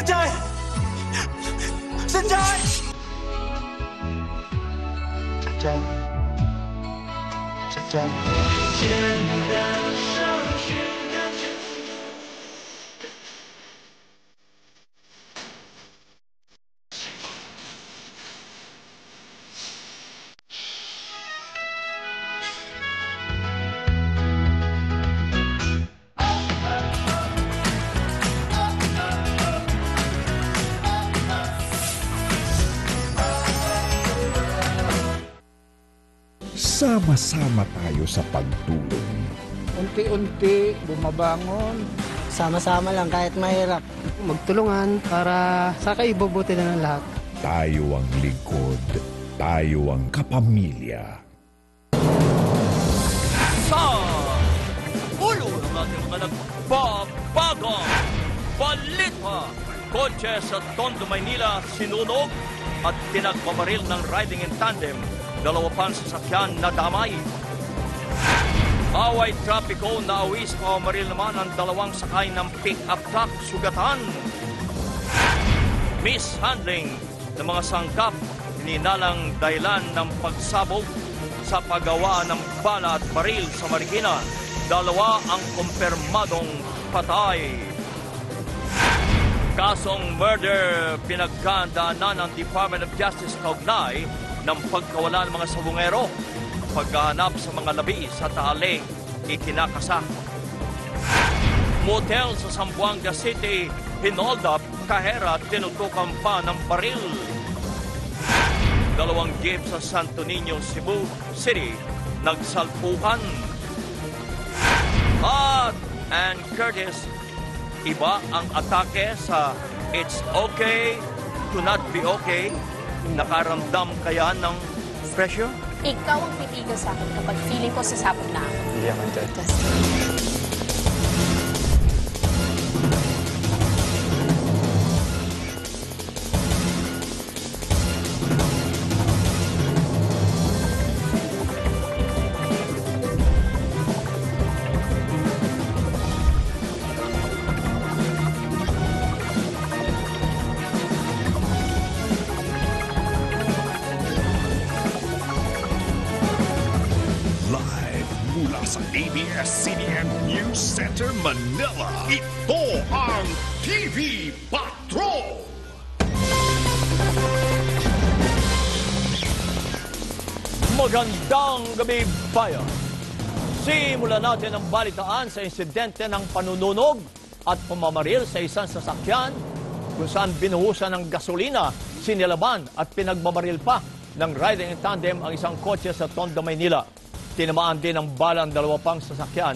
Sanjay! Sanjay! Sanjay. Sanjay. Sama-sama tayo sa pagtulong. Unti-unti bumabangon. Sama-sama lang kahit mahirap. Magtulungan para sa kaibubuti na ng lahat. Tayo ang lingkod. Tayo ang kapamilya. Sa ulo ng ating mga nagbabagang balita, kotse sa Tondo, Maynila sinunog at pinagbabaril ng riding in tandem. 2 pang sasakyan na damay. Away trapiko na awis pamaril naman ang 2 sakay ng pick-up truck sugatan. Mishandling ng mga sangkap ninalang dahilan ng pagsabog sa paggawa ng bala at baril sa Marikina. 2 ang kumpirmadong patay. Kasong murder pinagkandaanan ng Department of Justice kaugnay ng pagkawala ng mga sabungero, paghahanap sa mga labi sa Taale, ikinakasa. Motel sa Zamboanga City, hinold up, kahera, tinutukan pa ng baril. 2 jeep sa Santo Niño, Cebu City, nagsalpukan. At Ann Curtis, iba ang atake sa It's Okay to Not Be Okay. Nakaramdam kaya ng pressure? Ikaw ang titigil sa akin kapag feeling ko sasabog na ako. Hindi naman tayo. Mula sa ABS-CBN News Center, Manila, ito ang TV Patrol! Magandang gabi, bayan! Simulan natin ang balitaan sa insidente ng panununog at pamamaril sa isang sasakyan kung saan binuhusan ng gasolina, sinilaban at pinagbabaril pa ng riding in tandem ang isang kotse sa Tondo, Maynila. Tinamaan din ng bala ang 2 pang sasakyan